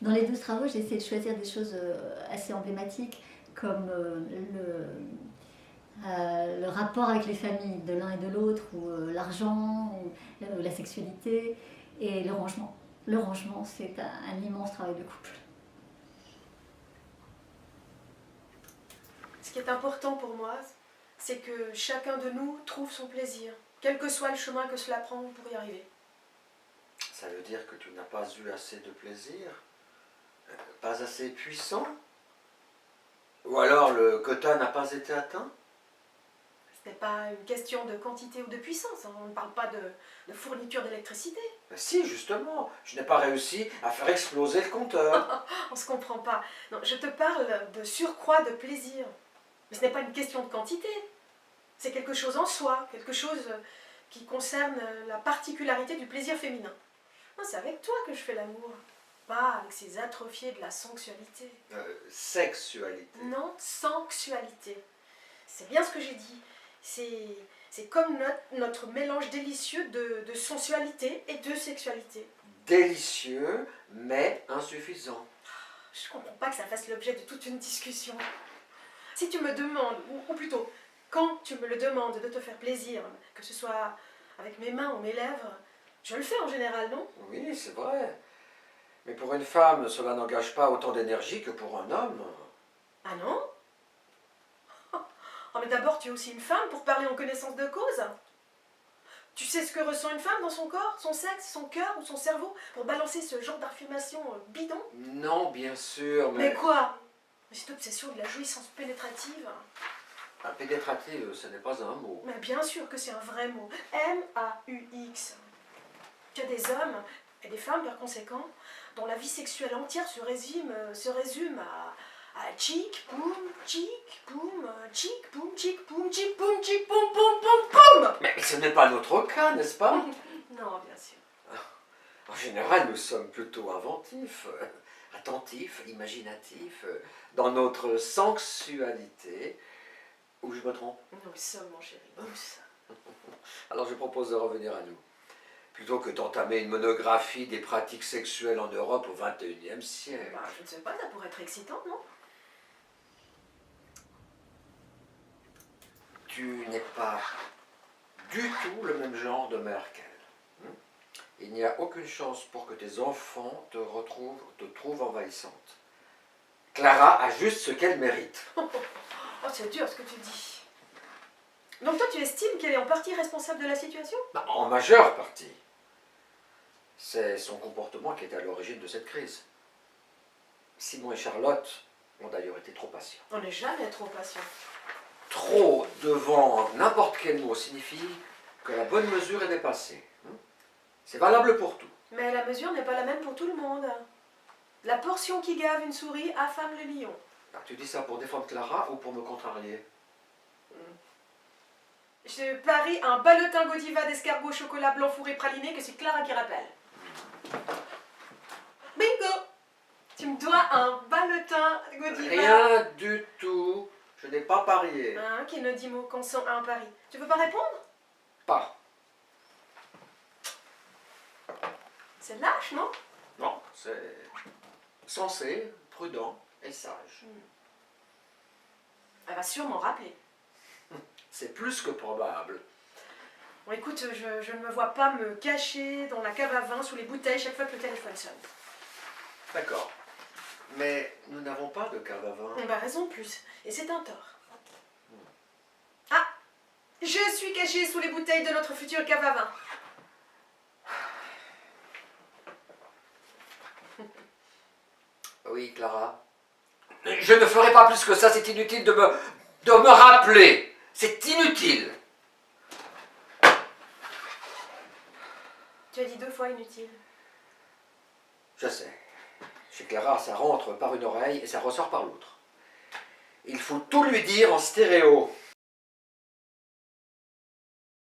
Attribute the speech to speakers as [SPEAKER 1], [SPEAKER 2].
[SPEAKER 1] Dans les 12 travaux, j'ai essayé de choisir des choses assez emblématiques, comme le rapport avec les familles de l'un et de l'autre, ou l'argent, ou la sexualité, et le rangement. Le rangement, c'est un immense travail de couple.
[SPEAKER 2] Ce qui est important pour moi, c'est que chacun de nous trouve son plaisir, quel que soit le chemin que cela prend pour y arriver.
[SPEAKER 3] Ça veut dire que tu n'as pas eu assez de plaisir? Pas assez puissant? Ou alors le quota n'a pas été atteint?
[SPEAKER 2] Ce n'est pas une question de quantité ou de puissance, on ne parle pas de fourniture d'électricité.
[SPEAKER 3] Ben si, justement, je n'ai pas réussi à faire exploser le compteur.
[SPEAKER 2] On ne se comprend pas. Non, je te parle de surcroît de plaisir. Mais ce n'est pas une question de quantité. C'est quelque chose en soi, quelque chose qui concerne la particularité du plaisir féminin. C'est avec toi que je fais l'amour, pas avec ces atrophiés de la sensualité.
[SPEAKER 3] Sexualité.
[SPEAKER 2] Non, sensualité. C'est bien ce que j'ai dit. C'est comme notre mélange délicieux de sensualité et de sexualité.
[SPEAKER 3] Délicieux, mais insuffisant.
[SPEAKER 2] Je ne comprends pas que ça fasse l'objet de toute une discussion. Si tu me demandes, ou plutôt, quand tu me le demandes de te faire plaisir, que ce soit avec mes mains ou mes lèvres, je le fais en général, non?
[SPEAKER 3] Oui, c'est vrai. Mais pour une femme, cela n'engage pas autant d'énergie que pour un homme.
[SPEAKER 2] Ah non? Oh, mais d'abord, tu es aussi une femme pour parler en connaissance de cause. Tu sais ce que ressent une femme dans son corps, son sexe, son cœur ou son cerveau pour balancer ce genre d'affirmation bidon?
[SPEAKER 3] Non, bien sûr, mais...
[SPEAKER 2] Mais quoi? Mais cette obsession de la jouissance pénétrative.
[SPEAKER 3] Un pénétrative, ce n'est pas un mot.
[SPEAKER 2] Mais bien sûr que c'est un vrai mot. M-A-U-X. Tu as des hommes, et des femmes par conséquent, dont la vie sexuelle entière se résume à chic, poum, chic, poum, chic, poum, chic, poum, chic, poum, chic, poum, poum, poum, poum.
[SPEAKER 3] Mais ce n'est pas notre cas, n'est-ce pas?
[SPEAKER 2] Non, bien sûr.
[SPEAKER 3] En général, nous sommes plutôt inventifs, attentifs, imaginatifs, dans notre sensualité. Ou je me trompe?
[SPEAKER 2] Nous le sommes, mon chéri, nous le sommes.
[SPEAKER 3] Alors je propose de revenir à nous. Plutôt que d'entamer une monographie des pratiques sexuelles en Europe au XXIe siècle.
[SPEAKER 2] Bah, je ne sais pas, ça pourrait être excitant, non?
[SPEAKER 3] Tu n'es pas du tout le même genre de mère qu'elle. Il n'y a aucune chance pour que tes enfants te trouvent envahissante. Clara a juste ce qu'elle mérite.
[SPEAKER 2] Oh, c'est dur ce que tu dis. Donc toi, tu estimes qu'elle est en partie responsable de la situation?
[SPEAKER 3] Bah, en majeure partie. C'est son comportement qui est à l'origine de cette crise. Simon et Charlotte ont d'ailleurs été trop patients.
[SPEAKER 2] On n'est jamais trop patient.
[SPEAKER 3] Trop devant n'importe quel mot signifie que la bonne mesure est dépassée. C'est valable pour tout.
[SPEAKER 2] Mais la mesure n'est pas la même pour tout le monde. La portion qui gave une souris affame le lion.
[SPEAKER 3] Alors, tu dis ça pour défendre Clara ou pour me contrarier?
[SPEAKER 2] Je parie un ballotin Godiva d'escargot au chocolat blanc fourré praliné que c'est Clara qui rappelle. Bingo! Tu me dois un ballotin Godiva.
[SPEAKER 3] Rien du tout. Je n'ai pas parié.
[SPEAKER 2] Hein, qui ne dit mot consent à un pari. Tu veux pas répondre?
[SPEAKER 3] Pas.
[SPEAKER 2] C'est lâche, non?
[SPEAKER 3] Non, c'est sensé, prudent et sage.
[SPEAKER 2] Elle va sûrement rappeler.
[SPEAKER 3] C'est plus que probable.
[SPEAKER 2] Bon, écoute, je ne me vois pas me cacher dans la cave à vin sous les bouteilles chaque fois que le téléphone sonne.
[SPEAKER 3] D'accord. Mais nous n'avons pas de cave à vin.
[SPEAKER 2] Eh ben, raison de plus. Et c'est un tort. Ah! Je suis cachée sous les bouteilles de notre future cave à vin.
[SPEAKER 3] Oui, Clara. Je ne ferai pas plus que ça, c'est inutile de me rappeler. C'est inutile.
[SPEAKER 2] Tu as dit 2 fois inutile.
[SPEAKER 3] Je sais. Chez Clara, ça rentre par une oreille et ça ressort par l'autre. Il faut tout lui dire en stéréo.